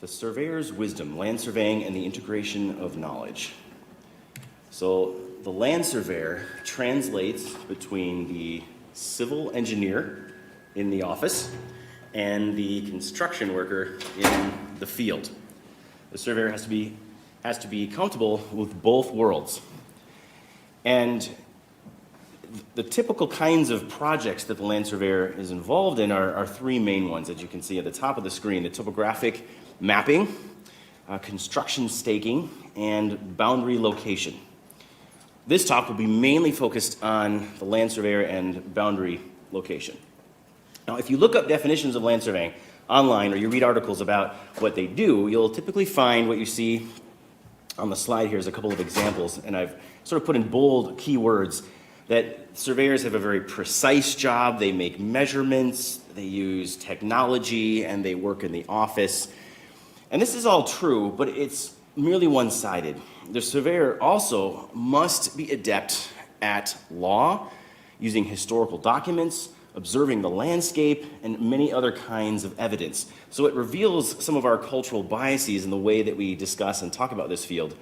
The Surveyor's Wisdom, Land Surveying and the Integration of Knowledge. So the land surveyor translates between the civil engineer in the office and the construction worker in the field. The surveyor has to be comfortable with both worlds. And the typical kinds of projects that the land surveyor is involved in are three main ones, as you can see at the top of the screen: the topographic mapping, construction staking, and boundary location. This talk will be mainly focused on the land surveyor and boundary location. Now, if you look up definitions of land surveying online or you read articles about what they do, you'll typically find what you see on the slide here is a couple of examples, and I've sort of put in bold keywords that surveyors have a very precise job. They make measurements, they use technology, and they work in the office. And this is all true, but it's merely one-sided. The surveyor also must be adept at law, using historical documents, observing the landscape, and many other kinds of evidence. So it reveals some of our cultural biases in the way that we discuss and talk about this field.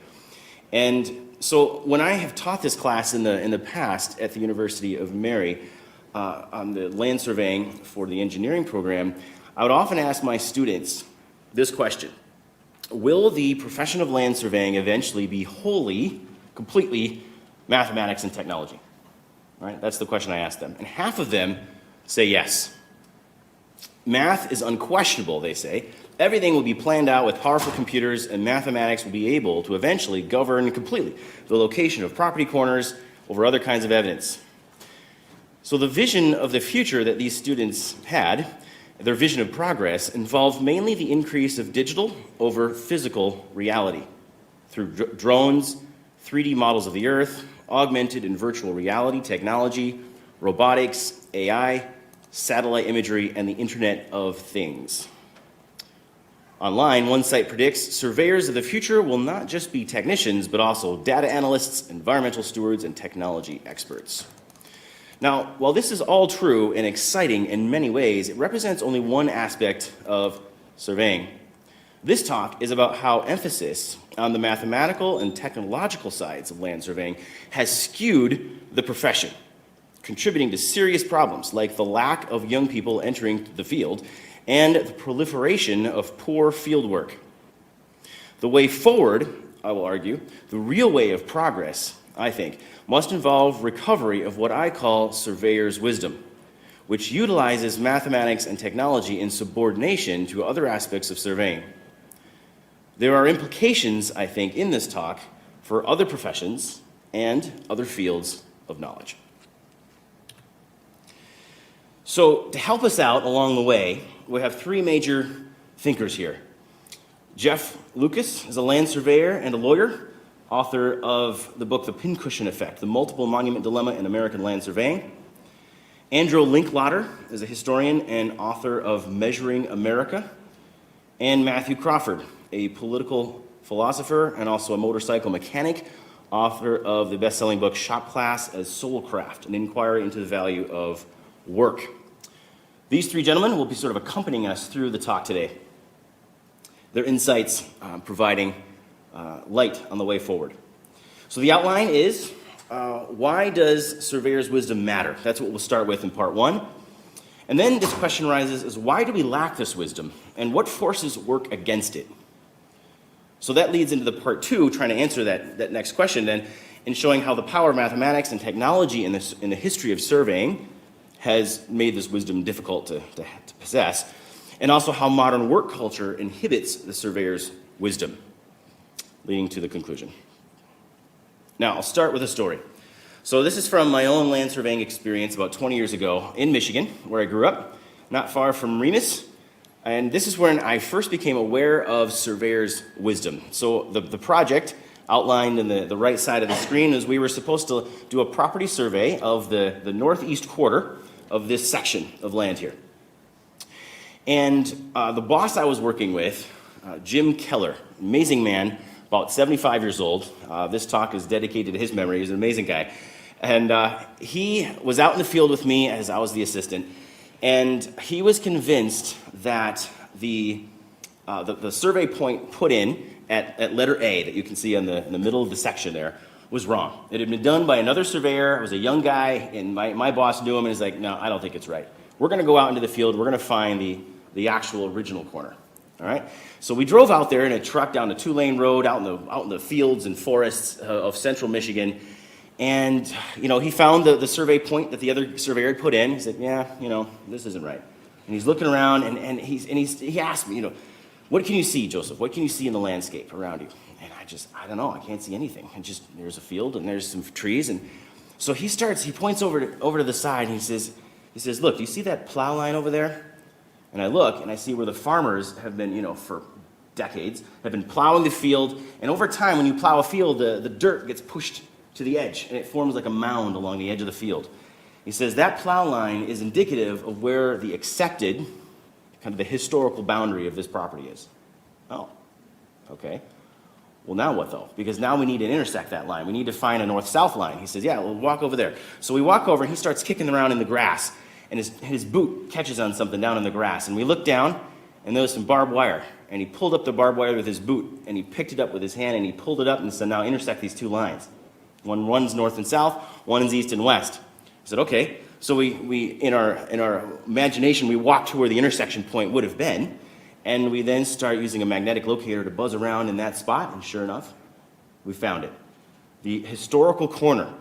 And so when I have taught this class in the past at the University of Mary on the land surveying for the engineering program, I would often ask my students this question: will the profession of land surveying eventually be wholly, completely mathematics and technology? All right, that's the question I asked them. And half of them say yes. Math is unquestionable, they say. Everything will be planned out with powerful computers, and mathematics will be able to eventually govern completely the location of property corners over other kinds of evidence. So the vision of the future that these students had, their vision of progress, involved mainly the increase of digital over physical reality through drones, 3D models of the Earth, augmented and virtual reality technology, robotics, AI, satellite imagery, and the Internet of Things. Online, one site predicts surveyors of the future will not just be technicians, but also data analysts, environmental stewards, and technology experts. Now, while this is all true and exciting in many ways, it represents only one aspect of surveying. This talk is about how emphasis on the mathematical and technological sides of land surveying has skewed the profession, contributing to serious problems like the lack of young people entering the field and the proliferation of poor field work. The way forward, I will argue, the real way of progress, I think, must involve recovery of what I call surveyor's wisdom, which utilizes mathematics and technology in subordination to other aspects of surveying. There are implications, I think, in this talk for other professions and other fields of knowledge. So to help us out along the way, we have three major thinkers here. Jeff Lucas is a land surveyor and a lawyer, author of the book The Pincushion Effect, The Multiple Monument Dilemma in American Land Surveying. Andrew Linklater is a historian and author of Measuring America. And Matthew Crawford, a political philosopher and also a motorcycle mechanic, author of the best-selling book Shop Class as Soulcraft, an inquiry into the value of work. These three gentlemen will be sort of accompanying us through the talk today. Their insights providing light on the way forward. So the outline is, why does surveyor's wisdom matter? That's what we'll start with in part one. And then this question arises is, why do we lack this wisdom? And what forces work against it? So that leads into the part two, trying to answer that next question then, in showing how the power of mathematics and technology in the history of surveying has made this wisdom difficult to possess, and also how modern work culture inhibits the surveyor's wisdom, leading to the conclusion. Now, I'll start with a story. So this is from my own land surveying experience about 20 years ago in Michigan, where I grew up, not far from Remus. And this is when I first became aware of surveyor's wisdom. So the project outlined in the right side of the screen is we were supposed to do a property survey of the northeast quarter of this section of land here. And the boss I was working with, Jim Keller, amazing man, about 75 years old. This talk is dedicated to his memory. He's an amazing guy. And he was out in the field with me as I was the assistant. And he was convinced that the the survey point put in at letter A that you can see in the middle of the section there was wrong. It had been done by another surveyor. It was a young guy, and my boss knew him, and he's like, no, I don't think it's right. We're going to go out into the field. We're going to find the actual original corner. All right? So we drove out there in a truck down the 2-lane road out in the fields and forests of central Michigan, and he found the survey point that the other surveyor had put in. He said, yeah, this isn't right. And he's looking around, and he asked me, what can you see, Joseph? What can you see in the landscape around you? And I don't know. I can't see anything. And there's a field and there's some trees. And so he points over to the side, and he says, look, do you see that plow line over there? And I look, and I see where the farmers have been, for decades, have been plowing the field. And over time, when you plow a field, the dirt gets pushed to the edge, and it forms like a mound along the edge of the field. He says that plow line is indicative of where the accepted, kind of the historical boundary of this property is. Oh, okay. Well, now what, though? Because now we need to intersect that line. We need to find a north-south line. He says, yeah, we'll walk over there. So we walk over, and he starts kicking around in the grass, and his boot catches on something down in the grass. And we look down, and there was some barbed wire. And he pulled up the barbed wire with his boot, and he picked it up with his hand, and he pulled it up and said, now intersect these two lines. One's north and south, one's east and west. I said, okay. So we in our imagination, we walked to where the intersection point would have been, and we then start using a magnetic locator to buzz around in that spot, and sure enough, we found it. The historical corner,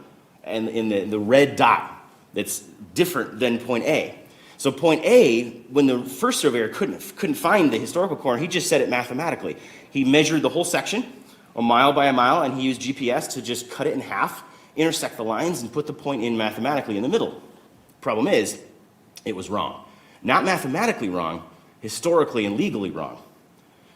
and in the red dot that's different than point A. So point A, when the first surveyor couldn't find the historical corner, he just set it mathematically. He measured the whole section, a mile by a mile, and he used GPS to just cut it in half, intersect the lines, and put the point in mathematically in the middle. Problem is, it was wrong. Not mathematically wrong, historically and legally wrong.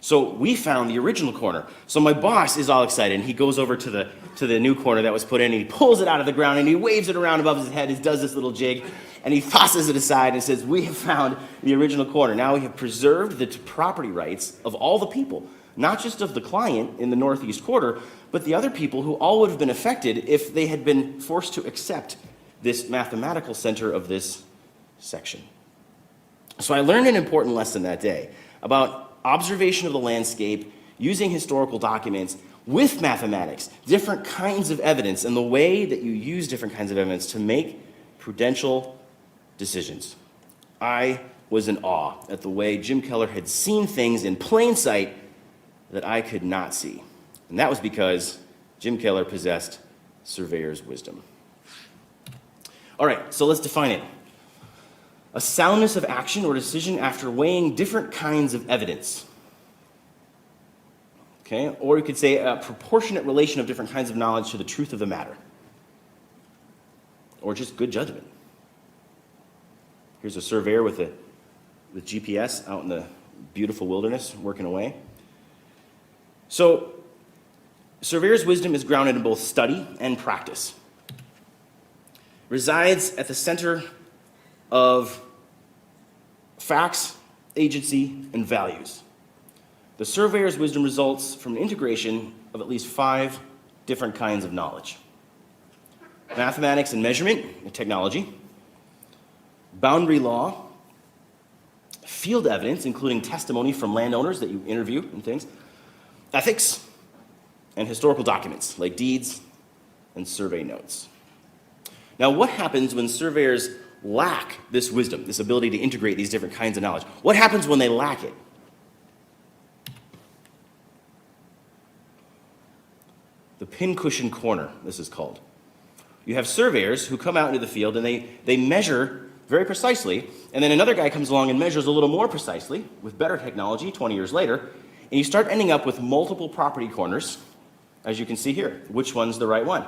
So we found the original corner. So my boss is all excited, and he goes over to the new corner that was put in, and he pulls it out of the ground, and he waves it around above his head, and does this little jig, and he tosses it aside and says, we have found the original corner. Now we have preserved the property rights of all the people, not just of the client in the northeast quarter, but the other people who all would have been affected if they had been forced to accept this mathematical center of this section. So I learned an important lesson that day about observation of the landscape, using historical documents with mathematics, different kinds of evidence, and the way that you use different kinds of evidence to make prudential decisions. I was in awe at the way Jim Keller had seen things in plain sight that I could not see. And that was because Jim Keller possessed surveyor's wisdom. All right, so let's define it. A soundness of action or decision after weighing different kinds of evidence. Okay, or you could say a proportionate relation of different kinds of knowledge to the truth of the matter. Or just good judgment. Here's a surveyor with GPS out in the beautiful wilderness working away. So, surveyor's wisdom is grounded in both study and practice. Resides at the center of facts, agency, and values. The surveyor's wisdom results from an integration of at least 5 different kinds of knowledge. Mathematics and measurement and technology, boundary law, field evidence, including testimony from landowners that you interview and things, ethics, and historical documents like deeds and survey notes. Now, what happens when surveyors lack this wisdom, this ability to integrate these different kinds of knowledge? What happens when they lack it? The pincushion corner, this is called. You have surveyors who come out into the field and they measure very precisely, and then another guy comes along and measures a little more precisely with better technology 20 years later, and you start ending up with multiple property corners, as you can see here. Which one's the right one?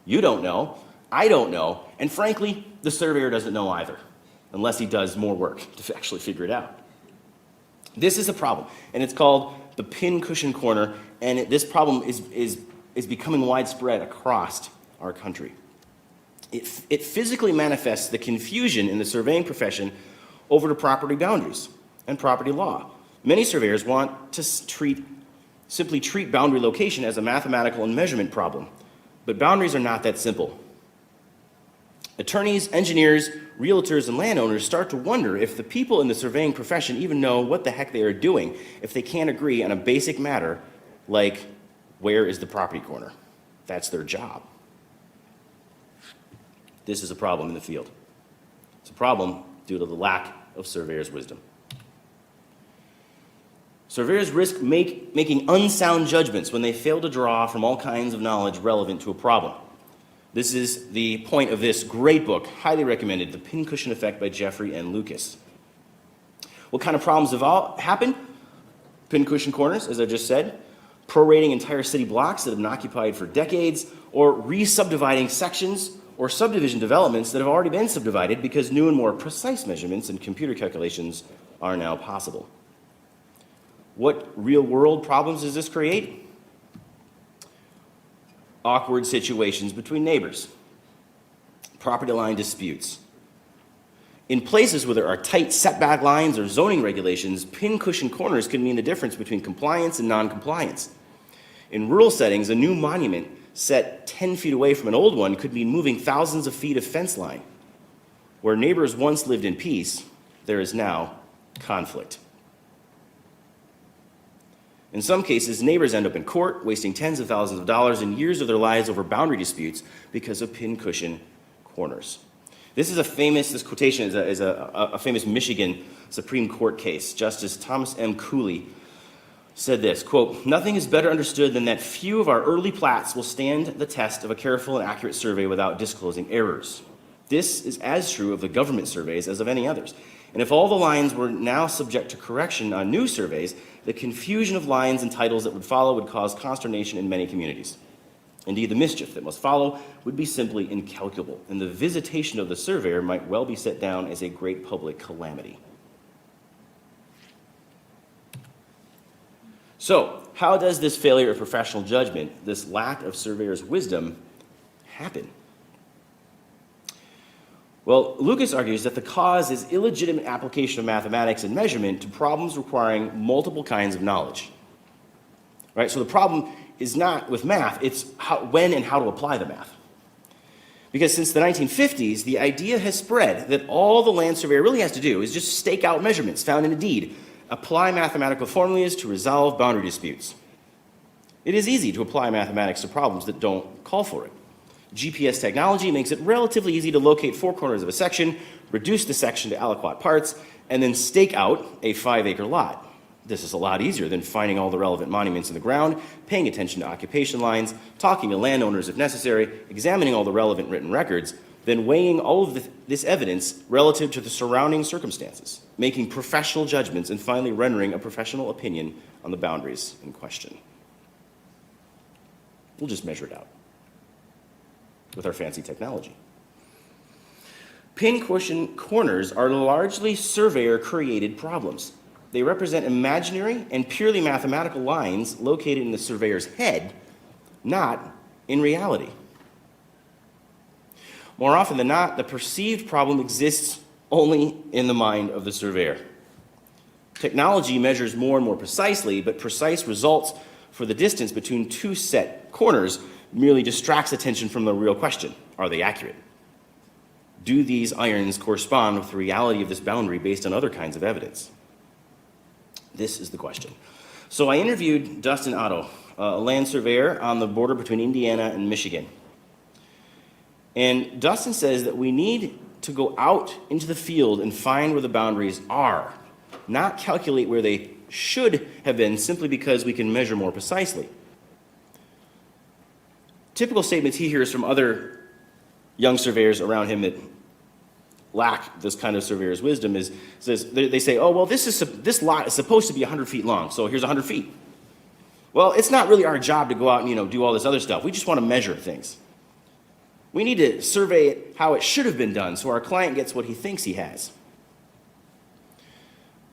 You don't know, I don't know, and frankly, the surveyor doesn't know either, unless he does more work to actually figure it out. This is a problem, and it's called the pincushion corner, and this problem is becoming widespread across our country. It physically manifests the confusion in the surveying profession over the property boundaries and property law. Many surveyors want to simply treat boundary location as a mathematical and measurement problem, but boundaries are not that simple. Attorneys, engineers, realtors and landowners start to wonder if the people in the surveying profession even know what the heck they are doing if they can't agree on a basic matter like where is the property corner. That's their job. This is a problem in the field. It's a problem due to the lack of surveyors' wisdom. Surveyors risk making unsound judgments when they fail to draw from all kinds of knowledge relevant to a problem. This is the point of this great book, highly recommended, The Pincushion Effect by Jeffrey and Lucas. What kind of problems have happened? Pincushion corners, as I just said, prorating entire city blocks that have been occupied for decades, or re-subdividing sections or subdivision developments that have already been subdivided because new and more precise measurements and computer calculations are now possible. What real-world problems does this create? Awkward situations between neighbors, property line disputes. In places where there are tight setback lines or zoning regulations, pincushion corners can mean the difference between compliance and non-compliance. In rural settings, a new monument set 10 feet away from an old one could mean moving thousands of feet of fence line. Where neighbors once lived in peace, there is now conflict. In some cases, neighbors end up in court, wasting tens of thousands of dollars and years of their lives over boundary disputes because of pincushion corners. This quotation is a famous Michigan Supreme Court case. Justice Thomas M. Cooley said this, quote, "Nothing is better understood than that few of our early plats will stand the test of a careful and accurate survey without disclosing errors. This is as true of the government surveys as of any others. And if all the lines were now subject to correction on new surveys, the confusion of lines and titles that would follow would cause consternation in many communities. Indeed, the mischief that must follow would be simply incalculable, and the visitation of the surveyor might well be set down as a great public calamity." So, how does this failure of professional judgment, this lack of surveyor's wisdom, happen? Well, Lucas argues that the cause is illegitimate application of mathematics and measurement to problems requiring multiple kinds of knowledge. Right? So the problem is not with math, it's when and how to apply the math. Because since the 1950s, the idea has spread that all the land surveyor really has to do is just stake out measurements found in a deed, apply mathematical formulas to resolve boundary disputes. It is easy to apply mathematics to problems that don't call for it. GPS technology makes it relatively easy to locate 4 corners of a section, reduce the section to aliquot parts, and then stake out a 5-acre lot. This is a lot easier than finding all the relevant monuments in the ground, paying attention to occupation lines, talking to landowners if necessary, examining all the relevant written records, then weighing all of this evidence relative to the surrounding circumstances, making professional judgments, and finally rendering a professional opinion on the boundaries in question. We'll just measure it out with our fancy technology. Pincushion corners are largely surveyor-created problems. They represent imaginary and purely mathematical lines located in the surveyor's head, not in reality. More often than not, the perceived problem exists only in the mind of the surveyor. Technology measures more and more precisely, but precise results for the distance between 2 set corners merely distracts attention from the real question. Are they accurate? Do these irons correspond with the reality of this boundary based on other kinds of evidence? This is the question. So I interviewed Dustin Otto, a land surveyor on the border between Indiana and Michigan. And Dustin says that we need to go out into the field and find where the boundaries are, not calculate where they should have been simply because we can measure more precisely. Typical statements he hears from other young surveyors around him that lack this kind of surveyor's wisdom they say, oh, well, this lot is supposed to be 100 feet long, so here's 100 feet. Well, it's not really our job to go out and do all this other stuff. We just want to measure things. We need to survey it how it should have been done so our client gets what he thinks he has.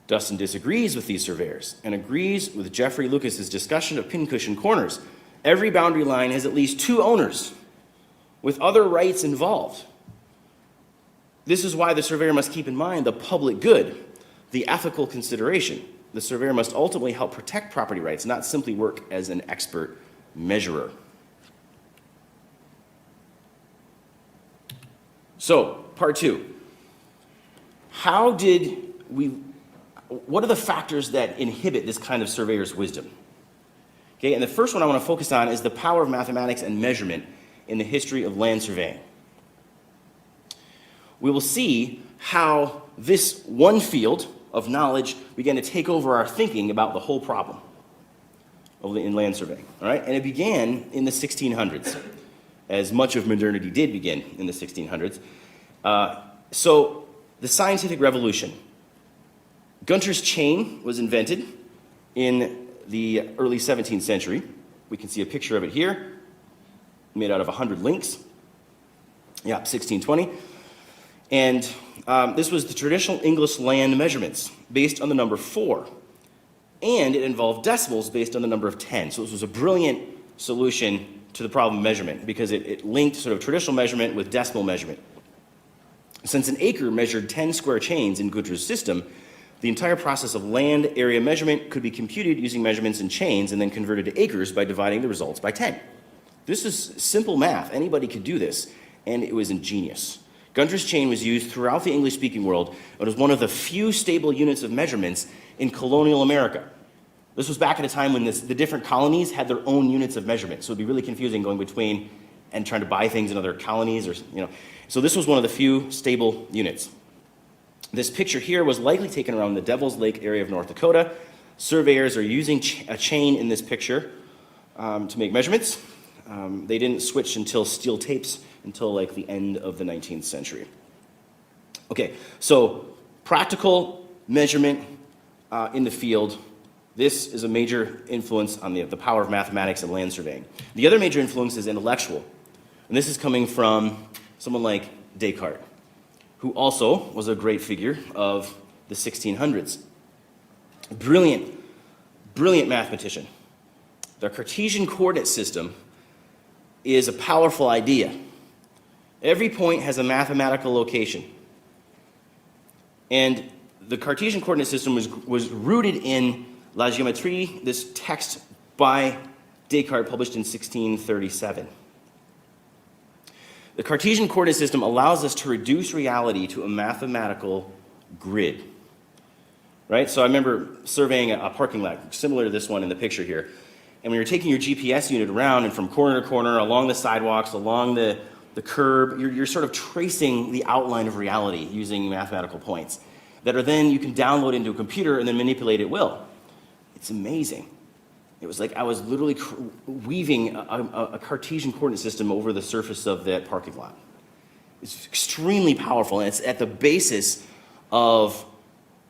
Dustin disagrees with these surveyors and agrees with Jeffrey Lucas's discussion of pincushion corners. Every boundary line has at least 2 owners with other rights involved. This is why the surveyor must keep in mind the public good, the ethical consideration. The surveyor must ultimately help protect property rights, not simply work as an expert measurer. So, part 2. what are the factors that inhibit this kind of surveyor's wisdom? Okay, and the first one I want to focus on is the power of mathematics and measurement in the history of land surveying. We will see how this one field of knowledge began to take over our thinking about the whole problem in land surveying. All right, and it began in the 1600s, as much of modernity did begin in the 1600s. So the scientific revolution. Gunter's chain was invented in the early 17th century. We can see a picture of it here, made out of 100 links. Yeah, 1620. And this was the traditional English land measurements based on the number 4. And it involved decimals based on the number of 10. So this was a brilliant solution to the problem of measurement because it linked sort of traditional measurement with decimal measurement. Since an acre measured 10 square chains in Gunter's system, the entire process of land area measurement could be computed using measurements in chains and then converted to acres by dividing the results by 10. This is simple math. Anybody could do this, and it was ingenious. Gunter's chain was used throughout the English-speaking world. It was one of the few stable units of measurements in colonial America. This was back at a time when the different colonies had their own units of measurement, so it would be really confusing going between and trying to buy things in other colonies, or So this was one of the few stable units. This picture here was likely taken around the Devil's Lake area of North Dakota. Surveyors are using a chain in this picture to make measurements. They didn't switch until steel tapes until like the end of the 19th century. Okay, so practical measurement in the field. This is a major influence on the power of mathematics and land surveying. The other major influence is intellectual. And this is coming from someone like Descartes, who also was a great figure of the 1600s. Brilliant mathematician. The Cartesian coordinate system is a powerful idea. Every point has a mathematical location. And the Cartesian coordinate system was rooted in La Géométrie, this text by Descartes published in 1637. The Cartesian coordinate system allows us to reduce reality to a mathematical grid. Right? So I remember surveying a parking lot, similar to this one in the picture here. And when you're taking your GPS unit around and from corner to corner, along the sidewalks, along the curb, you're sort of tracing the outline of reality using mathematical points that are then you can download into a computer and then manipulate at will. It's amazing. It was like I was literally weaving a Cartesian coordinate system over the surface of that parking lot. It's extremely powerful, and it's at the basis of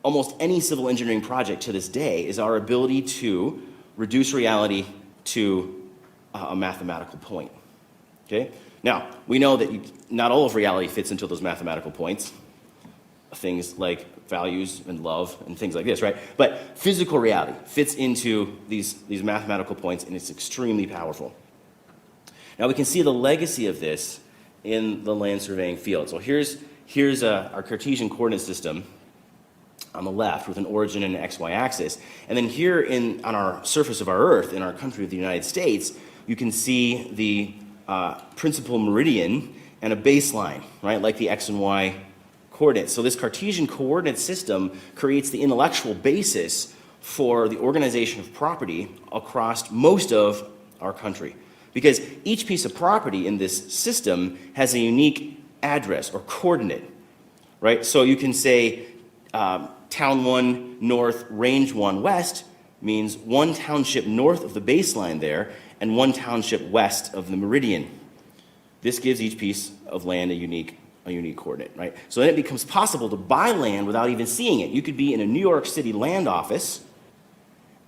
almost any civil engineering project to this day is our ability to reduce reality to a mathematical point. Okay? Now, we know that not all of reality fits into those mathematical points. Things like values and love and things like this, right? But physical reality fits into these mathematical points, and it's extremely powerful. Now we can see the legacy of this in the land surveying field. So here's our Cartesian coordinate system on the left with an origin and an XY axis. And then here on our surface of our Earth, in our country of the United States, you can see the principal meridian and a baseline, right? Like the X and Y coordinates. So this Cartesian coordinate system creates the intellectual basis for the organization of property across most of our country. Because each piece of property in this system has a unique address or coordinate, right? So you can say town 1 north, range 1 west means one township north of the baseline there and one township west of the meridian. This gives each piece of land a unique coordinate, right? So then it becomes possible to buy land without even seeing it. You could be in a New York City land office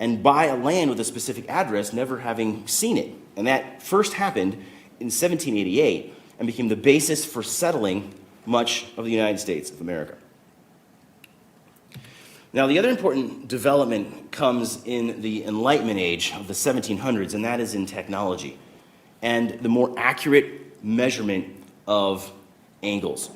and buy a land with a specific address, never having seen it. And that first happened in 1788 and became the basis for settling much of the United States of America. Now, the other important development comes in the Enlightenment age of the 1700s, and that is in technology and the more accurate measurement of angles.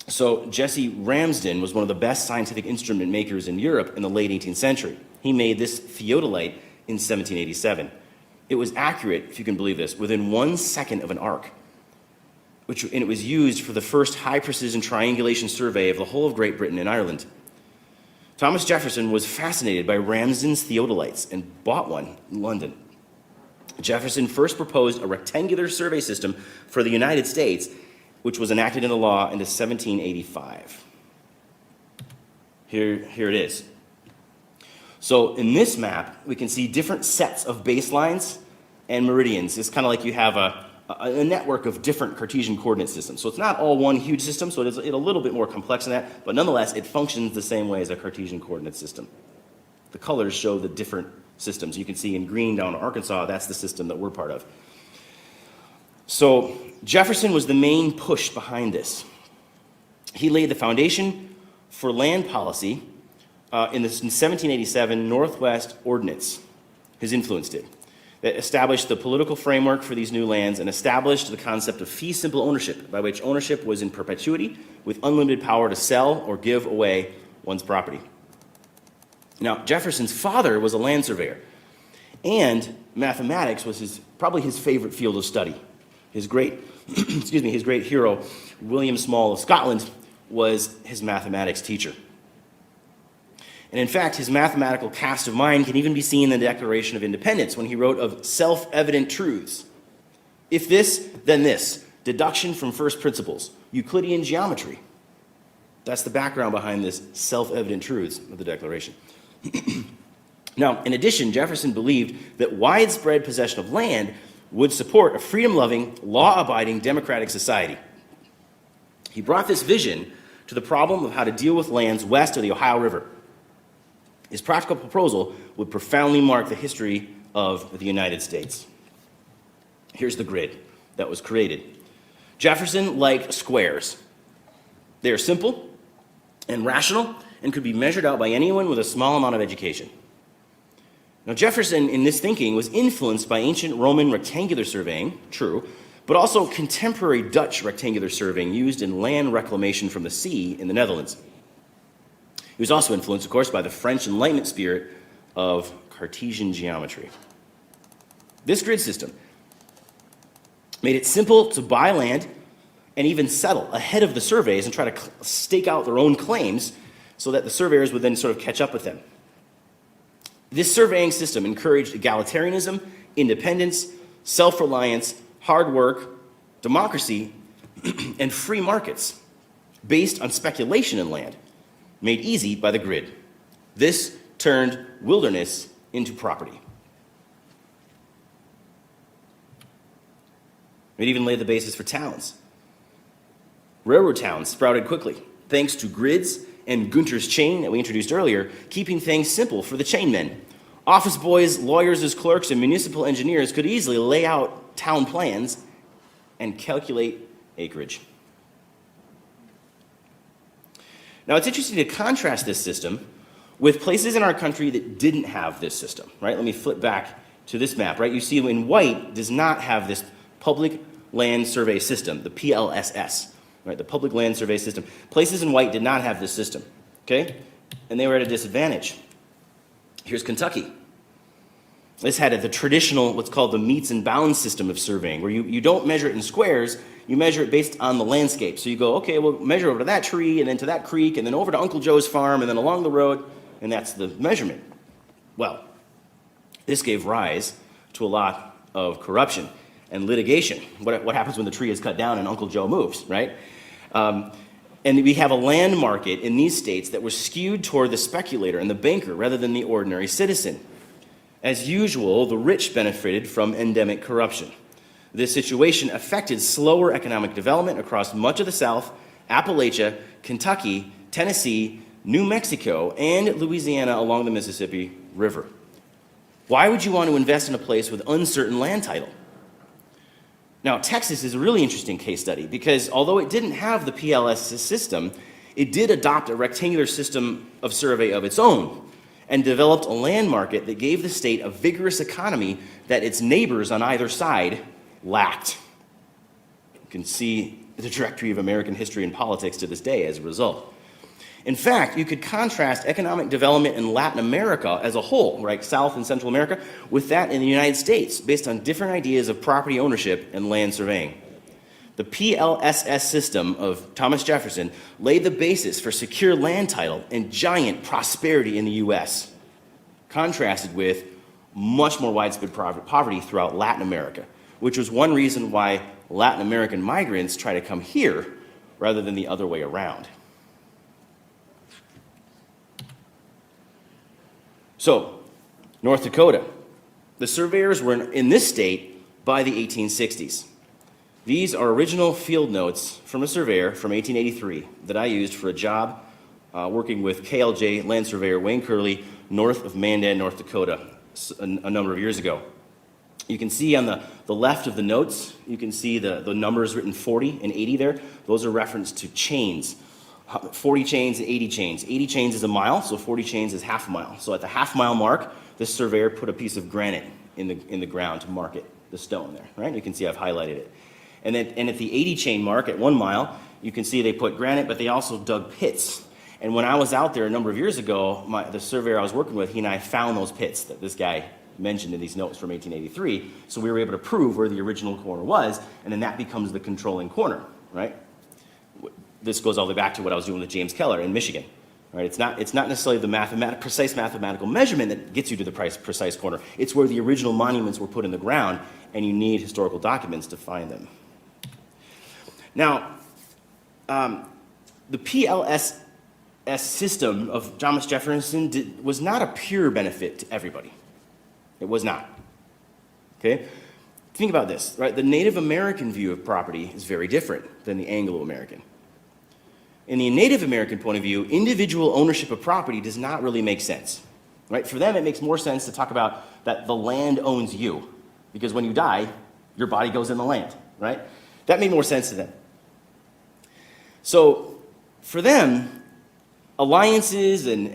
So Jesse Ramsden was one of the best scientific instrument makers in Europe in the late 18th century. He made this theodolite in 1787. It was accurate, if you can believe this, within 1 second of an arc. and it was used for the first high-precision triangulation survey of the whole of Great Britain and Ireland. Thomas Jefferson was fascinated by Ramsden's theodolites and bought one in London. Jefferson first proposed a rectangular survey system for the United States, which was enacted into law in 1785. Here it is. So in this map, we can see different sets of baselines and meridians. It's kind of like you have a network of different Cartesian coordinate systems. So it's not all one huge system, so it's a little bit more complex than that, but nonetheless, it functions the same way as a Cartesian coordinate system. The colors show the different systems. You can see in green down to Arkansas, that's the system that we're part of. So Jefferson was the main push behind this. He laid the foundation for land policy in the 1787 Northwest Ordinance. His influence did. That established the political framework for these new lands and established the concept of fee simple ownership, by which ownership was in perpetuity with unlimited power to sell or give away one's property. Now, Jefferson's father was a land surveyor, and mathematics was probably his favorite field of study. His great, his great hero, William Small of Scotland, was his mathematics teacher. And in fact, his mathematical cast of mind can even be seen in the Declaration of Independence when he wrote of self-evident truths. If this, then this. Deduction from first principles. Euclidean geometry. That's the background behind this self-evident truths of the Declaration. Now, in addition, Jefferson believed that widespread possession of land would support a freedom-loving, law-abiding democratic society. He brought this vision to the problem of how to deal with lands west of the Ohio River. His practical proposal would profoundly mark the history of the United States. Here's the grid that was created. Jefferson liked squares. They are simple and rational and could be measured out by anyone with a small amount of education. Now, Jefferson, in this thinking, was influenced by ancient Roman rectangular surveying, true, but also contemporary Dutch rectangular surveying used in land reclamation from the sea in the Netherlands. He was also influenced, of course, by the French Enlightenment spirit of Cartesian geometry. This grid system made it simple to buy land and even settle ahead of the surveys and try to stake out their own claims so that the surveyors would then sort of catch up with them. This surveying system encouraged egalitarianism, independence, self-reliance, hard work, democracy, and free markets based on speculation in land, made easy by the grid. This turned wilderness into property. It even laid the basis for towns. Railroad towns sprouted quickly, thanks to grids and Gunter's chain that we introduced earlier, keeping things simple for the chainmen. Office boys, lawyers as clerks, and municipal engineers could easily lay out town plans and calculate acreage. Now, it's interesting to contrast this system with places in our country that didn't have this system, right? Let me flip back to this map, right? You see in white does not have this public land survey system, the PLSS, right? The public land survey system. Places in white did not have this system, okay? And they were at a disadvantage. Here's Kentucky. This had the traditional, what's called the meets and bounds system of surveying, where you don't measure it in squares, you measure it based on the landscape. So you go, okay, we'll measure over to that tree, and then to that creek, and then over to Uncle Joe's farm, and then along the road, and that's the measurement. Well, this gave rise to a lot of corruption and litigation. What happens when the tree is cut down and Uncle Joe moves, right? And we have a land market in these states that was skewed toward the speculator and the banker rather than the ordinary citizen. As usual, the rich benefited from endemic corruption. This situation affected slower economic development across much of the South, Appalachia, Kentucky, Tennessee, New Mexico, and Louisiana along the Mississippi River. Why would you want to invest in a place with uncertain land title? Now, Texas is a really interesting case study because although it didn't have the PLS system, it did adopt a rectangular system of survey of its own and developed a land market that gave the state a vigorous economy that its neighbors on either side lacked. You can see the trajectory of American history and politics to this day as a result. In fact, you could contrast economic development in Latin America as a whole, right, South and Central America, with that in the United States, based on different ideas of property ownership and land surveying. The PLSS system of Thomas Jefferson laid the basis for secure land title and giant prosperity in the U.S., contrasted with much more widespread poverty throughout Latin America, which was one reason why Latin American migrants try to come here rather than the other way around. So, North Dakota. The surveyors were in this state by the 1860s. These are original field notes from a surveyor from 1883 that I used for a job working with KLJ land surveyor Wayne Curley north of Mandan, North Dakota, a number of years ago. You can see on the left of the notes, you can see the numbers written 40 and 80 there. Those are reference to chains. 40 chains and 80 chains. 80 chains is a mile, so 40 chains is half a mile. So at the half-mile mark, this surveyor put a piece of granite in the ground to mark it, the stone there, right? You can see I've highlighted it. And at the 80 chain mark at 1 mile, you can see they put granite, but they also dug pits. And when I was out there a number of years ago, the surveyor I was working with, he and I found those pits that this guy mentioned in these notes from 1883. So we were able to prove where the original corner was, and then that becomes the controlling corner, right? This goes all the way back to what I was doing with James Keller in Michigan. Right? It's not necessarily the precise mathematical measurement that gets you to the precise corner. It's where the original monuments were put in the ground, and you need historical documents to find them. Now, the PLSS system of Thomas Jefferson was not a pure benefit to everybody. It was not. Okay? Think about this, right? The Native American view of property is very different than the Anglo-American. In the Native American point of view, individual ownership of property does not really make sense. Right? For them, it makes more sense to talk about that the land owns you, because when you die, your body goes in the land. Right? That made more sense to them. So, for them, alliances and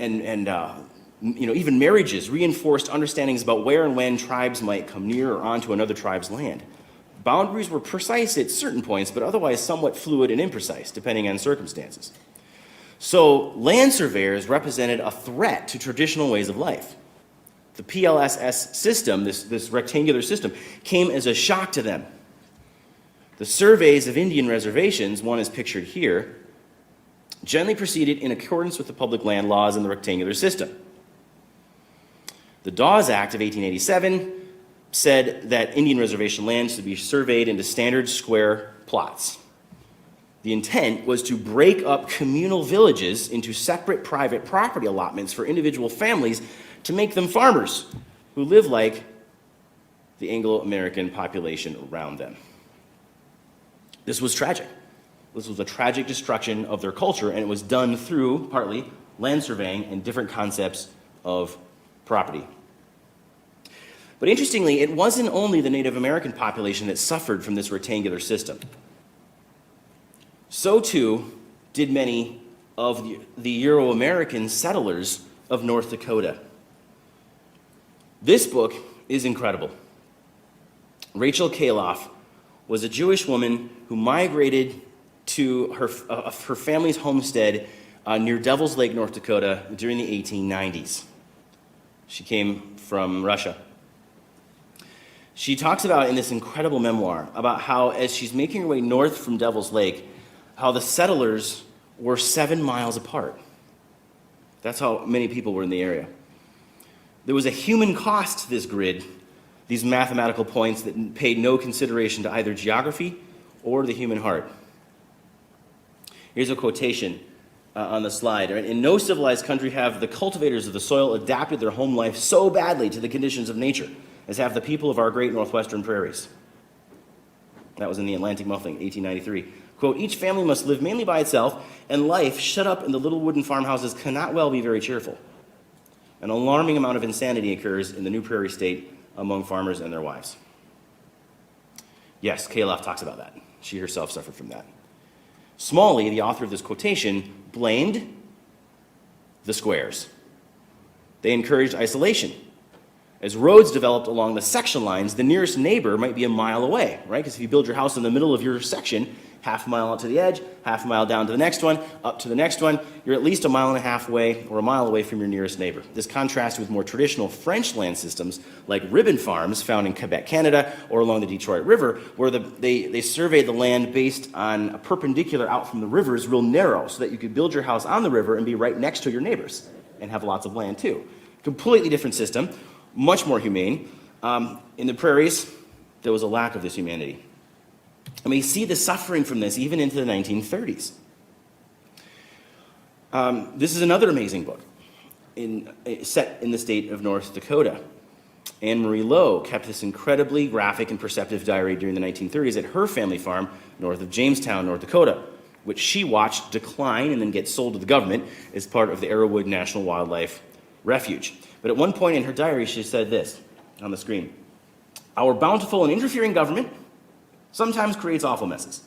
even marriages reinforced understandings about where and when tribes might come near or onto another tribe's land. Boundaries were precise at certain points, but otherwise somewhat fluid and imprecise, depending on circumstances. So, land surveyors represented a threat to traditional ways of life. The PLSS system, this rectangular system, came as a shock to them. The surveys of Indian reservations, one is pictured here, generally proceeded in accordance with the public land laws in the rectangular system. The Dawes Act of 1887 said that Indian reservation lands should be surveyed into standard square plots. The intent was to break up communal villages into separate private property allotments for individual families to make them farmers who live like the Anglo-American population around them. This was tragic. This was a tragic destruction of their culture, and it was done through, partly, land surveying and different concepts of property. But interestingly, it wasn't only the Native American population that suffered from this rectangular system. So too did many of the Euro-American settlers of North Dakota. This book is incredible. Rachel Kaloff was a Jewish woman who migrated to her family's homestead near Devil's Lake, North Dakota during the 1890s. She came from Russia. She talks about in this incredible memoir about how, as she's making her way north from Devil's Lake, how the settlers were 7 miles apart. That's how many people were in the area. There was a human cost to this grid, these mathematical points that paid no consideration to either geography or the human heart. Here's a quotation on the slide. Right? In no civilized country have the cultivators of the soil adapted their home life so badly to the conditions of nature as have the people of our great northwestern prairies. That was in the Atlantic Monthly, 1893. Quote, each family must live mainly by itself, and life shut up in the little wooden farmhouses cannot well be very cheerful. An alarming amount of insanity occurs in the new prairie state among farmers and their wives. Yes, Kaloff talks about that. She herself suffered from that. Smalley, the author of this quotation, blamed the squares. They encouraged isolation. As roads developed along the section lines, the nearest neighbor might be a mile away, right? Because if you build your house in the middle of your section, Half a mile out to the edge, half a mile down to the next one, up to the next one. You're at least a mile and a half away or a mile away from your nearest neighbor. This contrasts with more traditional French land systems like ribbon farms found in Quebec, Canada, or along the Detroit River, where they surveyed the land based on a perpendicular out from the rivers, real narrow, so that you could build your house on the river and be right next to your neighbors and have lots of land too. Completely different system, much more humane. In the prairies, there was a lack of this humanity. And we see the suffering from this even into the 1930s. This is another amazing book set in the state of North Dakota. Anne Marie Lowe kept this incredibly graphic and perceptive diary during the 1930s at her family farm north of Jamestown, North Dakota, which she watched decline and then get sold to the government as part of the Arrowwood National Wildlife Refuge. But at one point in her diary, she said this on the screen: "Our bountiful and interfering government sometimes creates awful messes.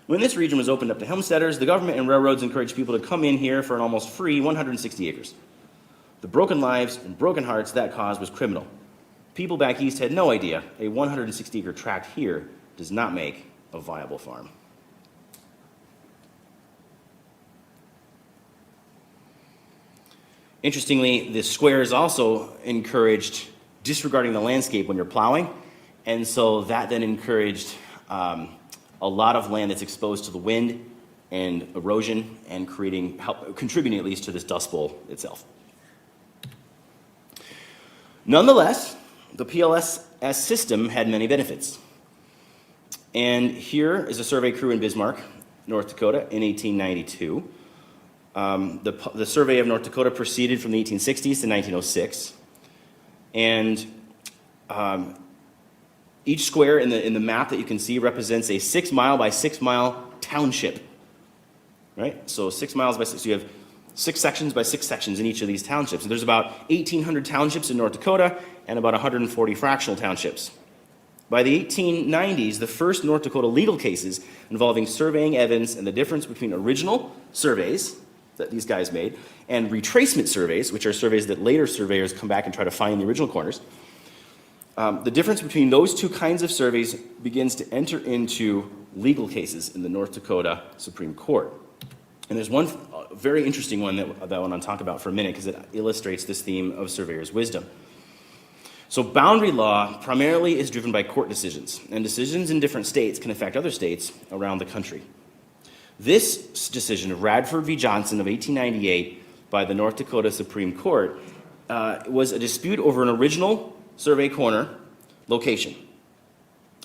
When this region was opened up to homesteaders, the government and railroads encouraged people to come in here for an almost free 160 acres. The broken lives and broken hearts that caused was criminal. People back east had no idea a 160-acre tract here does not make a viable farm." Interestingly, the squares also encouraged disregarding the landscape when you're plowing, and so that then encouraged a lot of land that's exposed to the wind and erosion and contributing at least to this Dust Bowl itself. Nonetheless, the PLS system had many benefits. And here is a survey crew in Bismarck, North Dakota in 1892. The survey of North Dakota proceeded from the 1860s to 1906. And each square in the map that you can see represents a 6 mile by 6 mile township, right? So 6 miles by 6, so you have 6 sections by 6 sections in each of these townships. And there's about 1,800 townships in North Dakota and about 140 fractional townships. By the 1890s, the first North Dakota legal cases involving surveying evidence and the difference between original surveys that these guys made and retracement surveys, which are surveys that later surveyors come back and try to find the original corners. The difference between those two kinds of surveys begins to enter into legal cases in the North Dakota Supreme Court. And there's one very interesting one that I want to talk about for a minute because it illustrates this theme of surveyor's wisdom. So boundary law primarily is driven by court decisions, and decisions in different states can affect other states around the country. This decision of Radford v. Johnson of 1898 by the North Dakota Supreme Court was a dispute over an original survey corner location.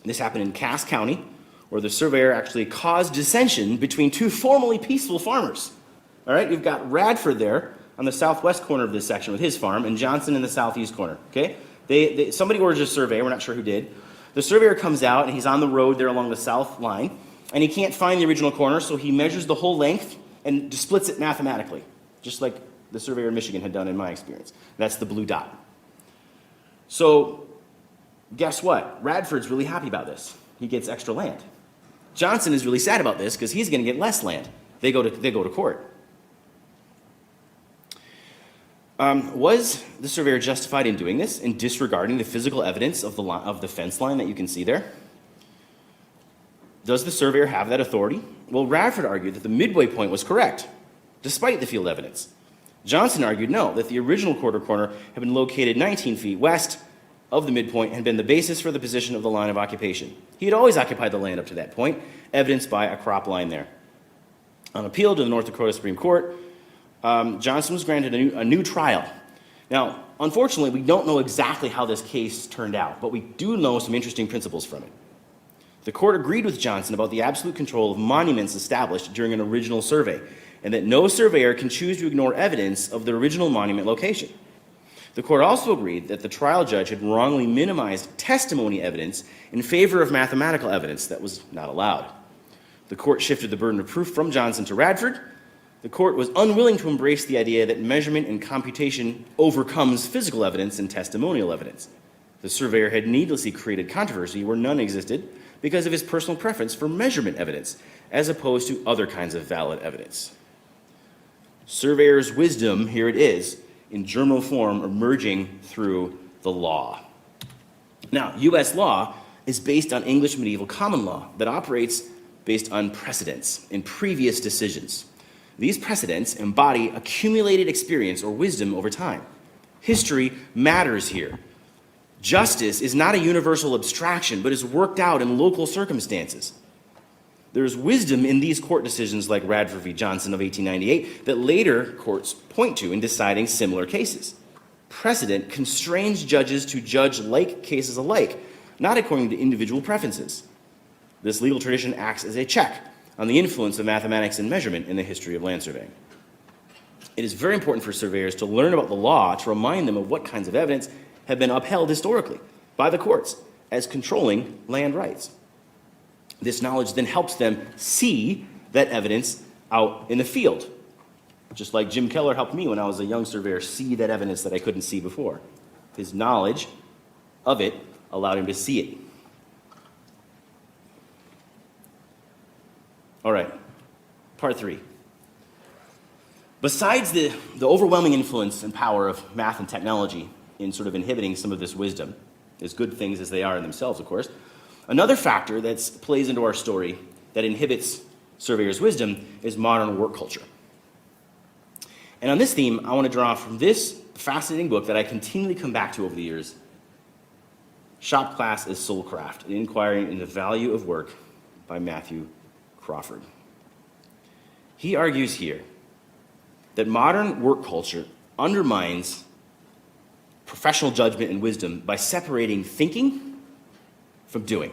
This happened in Cass County, where the surveyor actually caused dissension between two formerly peaceful farmers. All right, you've got Radford there on the southwest corner of this section with his farm, and Johnson in the southeast corner, okay? Somebody orders a survey, we're not sure who did. The surveyor comes out, and he's on the road there along the south line, and he can't find the original corner, so he measures the whole length and splits it mathematically, just like the surveyor in Michigan had done in my experience. That's the blue dot. So, guess what? Radford's really happy about this. He gets extra land. Johnson is really sad about this because he's going to get less land. They go to court. Was the surveyor justified in doing this, in disregarding the physical evidence of the fence line that you can see there? Does the surveyor have that authority? Well, Radford argued that the midway point was correct, despite the field evidence. Johnson argued no, that the original quarter corner had been located 19 feet west of the midpoint and had been the basis for the position of the line of occupation. He had always occupied the land up to that point, evidenced by a crop line there. On appeal to the North Dakota Supreme Court, Johnson was granted a new trial. Now, unfortunately, we don't know exactly how this case turned out, but we do know some interesting principles from it. The court agreed with Johnson about the absolute control of monuments established during an original survey, and that no surveyor can choose to ignore evidence of the original monument location. The court also agreed that the trial judge had wrongly minimized testimony evidence in favor of mathematical evidence that was not allowed. The court shifted the burden of proof from Johnson to Radford. The court was unwilling to embrace the idea that measurement and computation overcomes physical evidence and testimonial evidence. The surveyor had needlessly created controversy where none existed because of his personal preference for measurement evidence, as opposed to other kinds of valid evidence. Surveyor's wisdom, here it is, in germinal form emerging through the law. Now, U.S. law is based on English medieval common law that operates based on precedents in previous decisions. These precedents embody accumulated experience or wisdom over time. History matters here. Justice is not a universal abstraction, but is worked out in local circumstances. There's wisdom in these court decisions like Radford v. Johnson of 1898 that later courts point to in deciding similar cases. Precedent constrains judges to judge like cases alike, not according to individual preferences. This legal tradition acts as a check on the influence of mathematics and measurement in the history of land surveying. It is very important for surveyors to learn about the law to remind them of what kinds of evidence have been upheld historically by the courts as controlling land rights. This knowledge then helps them see that evidence out in the field, just like Jim Keller helped me when I was a young surveyor see that evidence that I couldn't see before. His knowledge of it allowed him to see it. All right, part 3. Besides the overwhelming influence and power of math and technology in sort of inhibiting some of this wisdom, as good things as they are in themselves, of course, another factor that plays into our story that inhibits surveyors' wisdom is modern work culture. And on this theme, I want to draw from this fascinating book that I continually come back to over the years, Shop Class as Soulcraft, an inquiry into the value of work by Matthew Crawford. He argues here that modern work culture undermines professional judgment and wisdom by separating thinking from doing.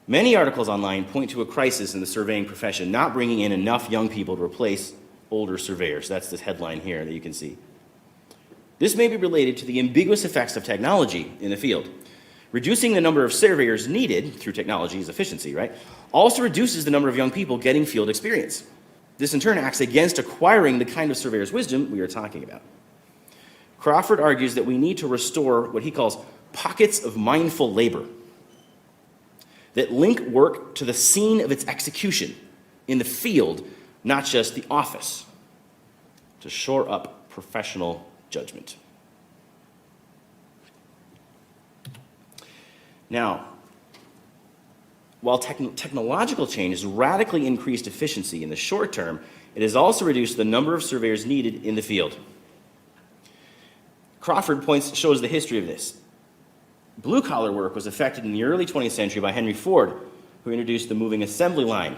Many articles online point to a crisis in the surveying profession, not bringing in enough young people to replace older surveyors. That's this headline here that you can see. This may be related to the ambiguous effects of technology in the field. Reducing the number of surveyors needed through technology is efficiency, right? Also reduces the number of young people getting field experience. This in turn acts against acquiring the kind of surveyor's wisdom we are talking about. Crawford argues that we need to restore what he calls pockets of mindful labor that link work to the scene of its execution in the field, not just the office, to shore up professional judgment. Now, while technological change has radically increased efficiency in the short term, it has also reduced the number of surveyors needed in the field. Crawford shows the history of this. Blue-collar work was affected in the early 20th century by Henry Ford, who introduced the moving assembly line,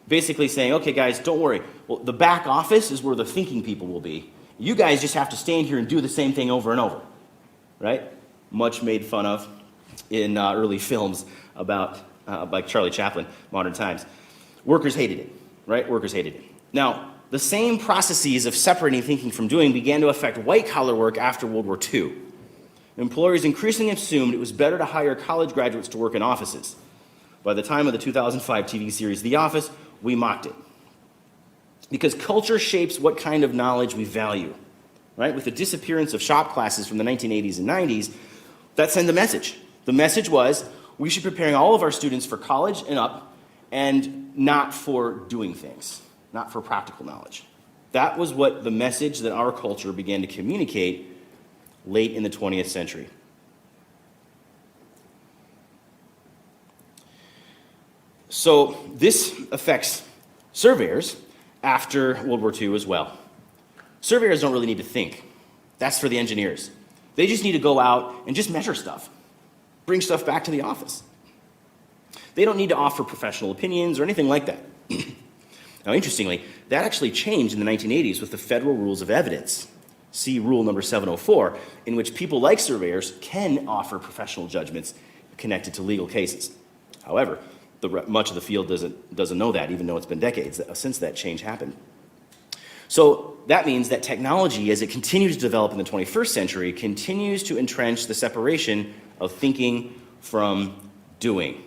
basically saying, okay, guys, don't worry. Well, the back office is where the thinking people will be. You guys just have to stand here and do the same thing over and over, right? Much made fun of in early films about, like Charlie Chaplin, Modern Times. Workers hated it, right? Workers hated it. Now, the same processes of separating thinking from doing began to affect white-collar work after World War II. Employers increasingly assumed it was better to hire college graduates to work in offices. By the time of the 2005 TV series The Office, we mocked it. Because culture shapes what kind of knowledge we value, right? With the disappearance of shop classes from the 1980s and 90s, that sent a message. The message was, we should be preparing all of our students for college and up, and not for doing things, not for practical knowledge. That was what the message that our culture began to communicate late in the 20th century. So this affects surveyors after World War II as well. Surveyors don't really need to think. That's for the engineers. They just need to go out and just measure stuff, bring stuff back to the office. They don't need to offer professional opinions or anything like that. Now, interestingly, that actually changed in the 1980s with the Federal Rules of Evidence. See Rule number 704, in which people like surveyors can offer professional judgments connected to legal cases. However, much of the field doesn't know that, even though it's been decades since that change happened. So that means that technology, as it continues to develop in the 21st century, continues to entrench the separation of thinking from doing.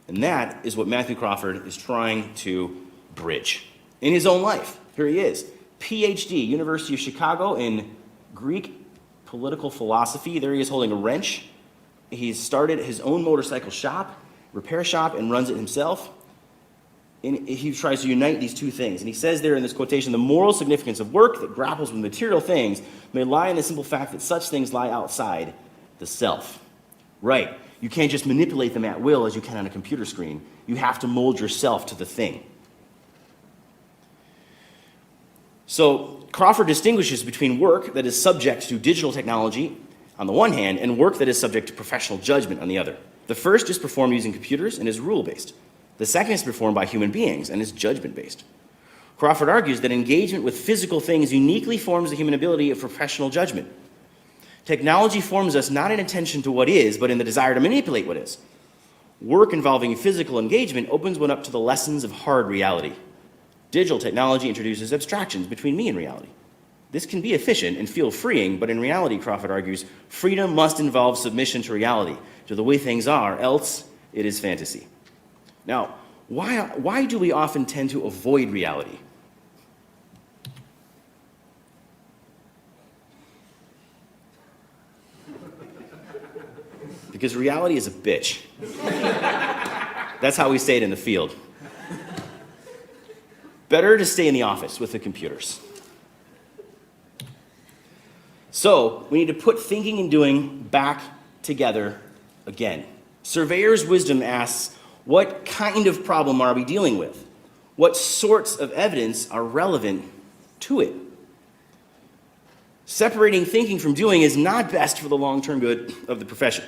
And that is what Matthew Crawford is trying to bridge in his own life. Here he is, Ph.D., University of Chicago in Greek political philosophy. There he is holding a wrench. He's started his own motorcycle shop, repair shop, and runs it himself. And he tries to unite these two things. And he says there in this quotation, the moral significance of work that grapples with material things may lie in the simple fact that such things lie outside the self. Right. You can't just manipulate them at will as you can on a computer screen. You have to mold yourself to the thing. So Crawford distinguishes between work that is subject to digital technology on the one hand and work that is subject to professional judgment on the other. The first is performed using computers and is rule-based. The second is performed by human beings and is judgment-based. Crawford argues that engagement with physical things uniquely forms the human ability of professional judgment. Technology forms us not in attention to what is, but in the desire to manipulate what is. Work involving physical engagement opens one up to the lessons of hard reality. Digital technology introduces abstractions between me and reality. This can be efficient and feel freeing, but in reality, Crawford argues, freedom must involve submission to reality, to the way things are, else it is fantasy. Now, why do we often tend to avoid reality? Because reality is a bitch. That's how we say it in the field. Better to stay in the office with the computers. So, we need to put thinking and doing back together again. Surveyor's wisdom asks, what kind of problem are we dealing with? What sorts of evidence are relevant to it? Separating thinking from doing is not best for the long-term good of the profession.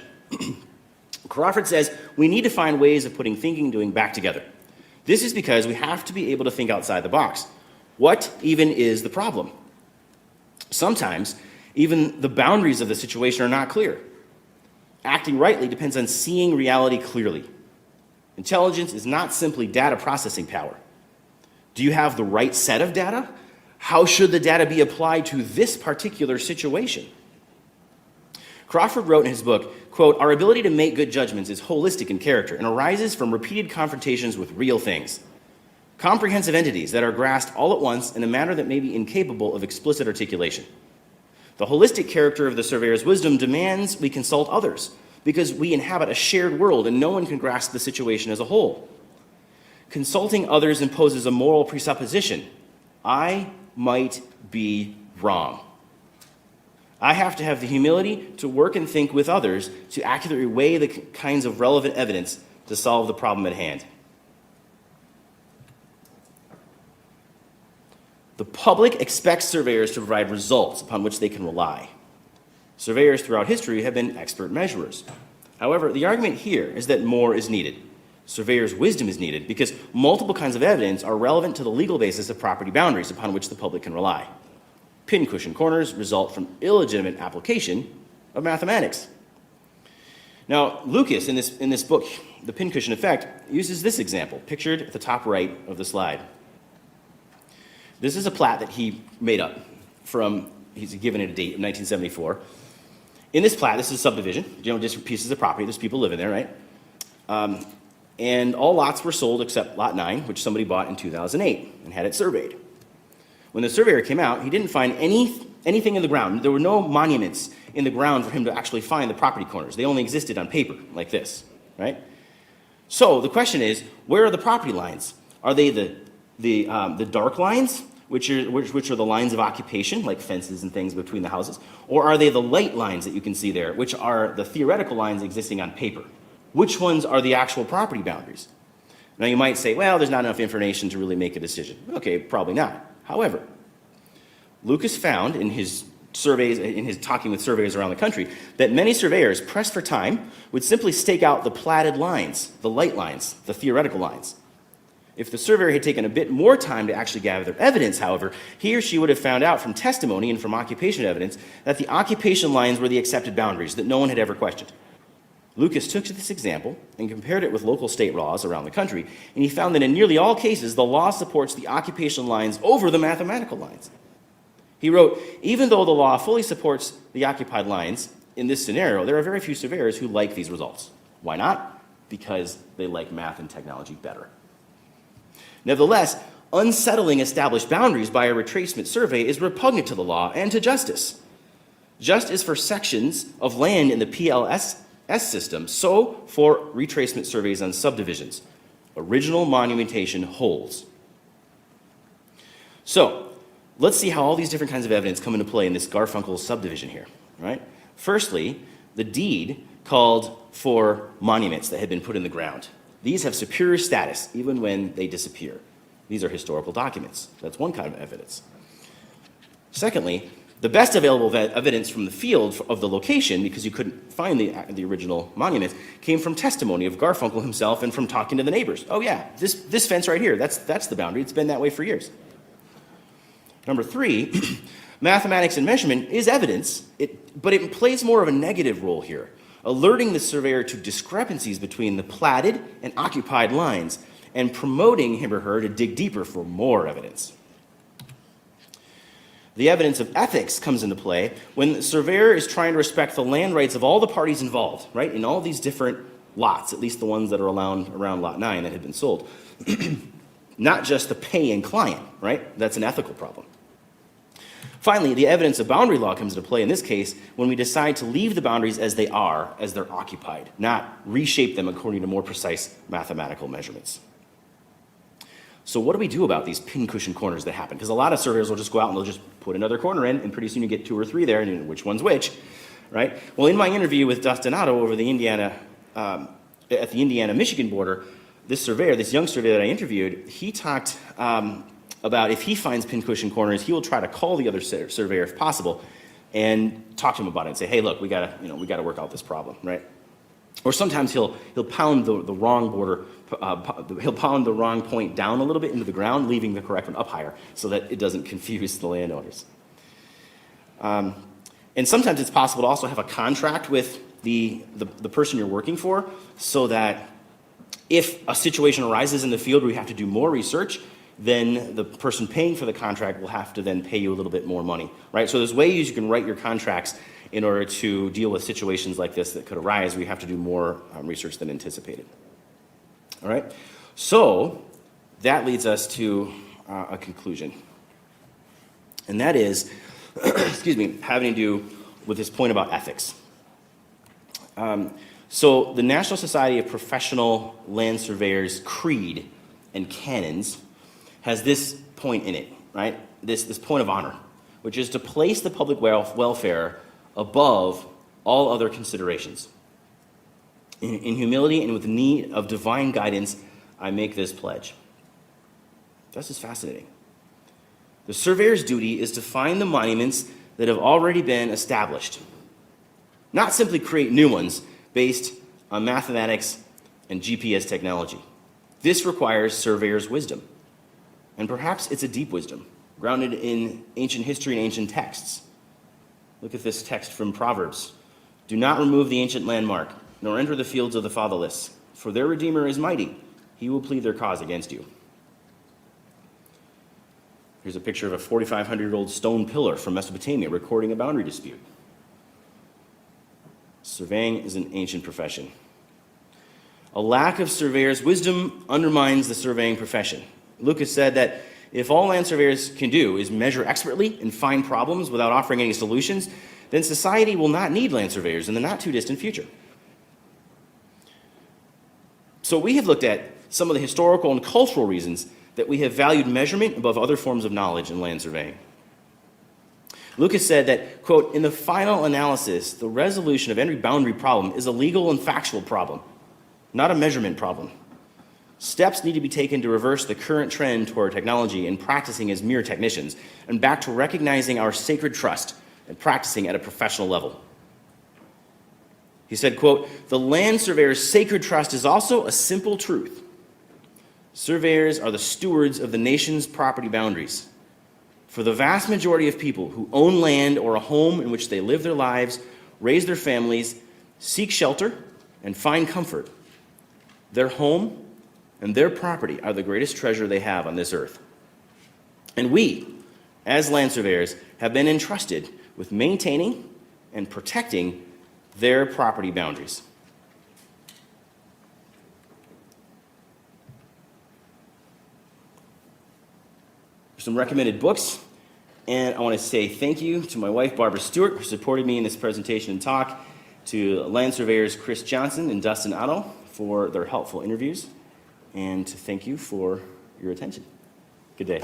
Crawford says we need to find ways of putting thinking and doing back together. This is because we have to be able to think outside the box. What even is the problem? Sometimes, even the boundaries of the situation are not clear. Acting rightly depends on seeing reality clearly. Intelligence is not simply data processing power. Do you have the right set of data? How should the data be applied to this particular situation? Crawford wrote in his book, quote, "Our ability to make good judgments is holistic in character and arises from repeated confrontations with real things, comprehensive entities that are grasped all at once in a manner that may be incapable of explicit articulation. The holistic character of the surveyor's wisdom demands we consult others because we inhabit a shared world and no one can grasp the situation as a whole. Consulting others imposes a moral presupposition. I might be wrong. I have to have the humility to work and think with others to accurately weigh the kinds of relevant evidence to solve the problem at hand." The public expects surveyors to provide results upon which they can rely. Surveyors throughout history have been expert measurers. However, the argument here is that more is needed. Surveyors' wisdom is needed because multiple kinds of evidence are relevant to the legal basis of property boundaries upon which the public can rely. Pincushion corners result from illegitimate application of mathematics. Now, Lucas, in this book, The Pincushion Effect, uses this example, pictured at the top right of the slide. This is a plat that he made up from, he's given it a date of 1974. In this plat, this is a subdivision, just pieces of property, there's people living there, right? And all lots were sold except lot 9, which somebody bought in 2008 and had it surveyed. When the surveyor came out, he didn't find anything in the ground. There were no monuments in the ground for him to actually find the property corners. They only existed on paper, like this, right? So the question is, where are the property lines? Are they the dark lines, which are the lines of occupation, like fences and things between the houses? Or are they the light lines that you can see there, which are the theoretical lines existing on paper? Which ones are the actual property boundaries? Now you might say, well, there's not enough information to really make a decision. Okay, probably not. However, Lucas found in his surveys, in his talking with surveyors around the country, that many surveyors, pressed for time, would simply stake out the platted lines, the light lines, the theoretical lines. If the surveyor had taken a bit more time to actually gather evidence, however, he or she would have found out from testimony and from occupation evidence that the occupation lines were the accepted boundaries that no one had ever questioned. Lucas took this example and compared it with local state laws around the country, and he found that in nearly all cases, the law supports the occupation lines over the mathematical lines. He wrote, even though the law fully supports the occupied lines, in this scenario, there are very few surveyors who like these results. Why not? Because they like math and technology better. Nevertheless, unsettling established boundaries by a retracement survey is repugnant to the law and to justice. Just as for sections of land in the PLS system, so for retracement surveys on subdivisions. Original monumentation holds. So, let's see how all these different kinds of evidence come into play in this Garfunkel subdivision here, right? Firstly, the deed called for monuments that had been put in the ground. These have superior status even when they disappear. These are historical documents. That's one kind of evidence. Secondly, the best available evidence from the field of the location, because you couldn't find the original monument, came from testimony of Garfunkel himself and from talking to the neighbors. Oh yeah, this fence right here, that's the boundary. It's been that way for years. Number three, mathematics and measurement is evidence, but it plays more of a negative role here, alerting the surveyor to discrepancies between the platted and occupied lines and promoting him or her to dig deeper for more evidence. The evidence of ethics comes into play when the surveyor is trying to respect the land rights of all the parties involved, right, in all these different lots, at least the ones that are around Lot 9 that had been sold. Not just the paying client, right? That's an ethical problem. Finally, the evidence of boundary law comes into play in this case when we decide to leave the boundaries as they are, as they're occupied, not reshape them according to more precise mathematical measurements. So what do we do about these pincushion corners that happen? Because a lot of surveyors will just go out and they'll just put another corner in, and pretty soon you get 2 or 3 there, and you know which one's which, right? Well, in my interview with Dustin Otto over the at the Indiana-Michigan border, this surveyor, this young surveyor that I interviewed, he talked about if he finds pincushion corners, he will try to call the other surveyor if possible and talk to him about it and say, hey, look, we gotta work out this problem, right? Or sometimes he'll pound the wrong border, he'll pound the wrong point down a little bit into the ground, leaving the correct one up higher so that it doesn't confuse the landowners. And sometimes it's possible to also have a contract with the person you're working for so that if a situation arises in the field where you have to do more research, then the person paying for the contract will have to then pay you a little bit more money, right? So there's ways you can write your contracts in order to deal with situations like this that could arise where you have to do more research than anticipated. All right? So that leads us to a conclusion. And that is, excuse me, having to do with this point about ethics. So the National Society of Professional Land Surveyors creed and canons has this point in it, right? This point of honor, which is to place the public welfare above all other considerations. In humility and with the need of divine guidance, I make this pledge. This is fascinating. The surveyor's duty is to find the monuments that have already been established, not simply create new ones based on mathematics and GPS technology. This requires surveyor's wisdom. And perhaps it's a deep wisdom, grounded in ancient history and ancient texts. Look at this text from Proverbs. Do not remove the ancient landmark, nor enter the fields of the fatherless, for their Redeemer is mighty. He will plead their cause against you. Here's a picture of a 4,500-year-old stone pillar from Mesopotamia recording a boundary dispute. Surveying is an ancient profession. A lack of surveyor's wisdom undermines the surveying profession. Lucas said that if all land surveyors can do is measure expertly and find problems without offering any solutions, then society will not need land surveyors in the not too distant future. So we have looked at some of the historical and cultural reasons that we have valued measurement above other forms of knowledge in land surveying. Lucas said that, quote, in the final analysis, the resolution of every boundary problem is a legal and factual problem, not a measurement problem. Steps need to be taken to reverse the current trend toward technology and practicing as mere technicians, and back to recognizing our sacred trust and practicing at a professional level. He said, quote, the land surveyor's sacred trust is also a simple truth. Surveyors are the stewards of the nation's property boundaries. For the vast majority of people who own land or a home in which they live their lives, raise their families, seek shelter, and find comfort, their home and their property are the greatest treasure they have on this earth. And we, as land surveyors, have been entrusted with maintaining and protecting their property boundaries. Some recommended books, and I want to say thank you to my wife, Barbara Stuart, who supported me in this presentation and talk, to land surveyors Chris Johnson and Dustin Otto for their helpful interviews, and to thank you for your attention. Good day.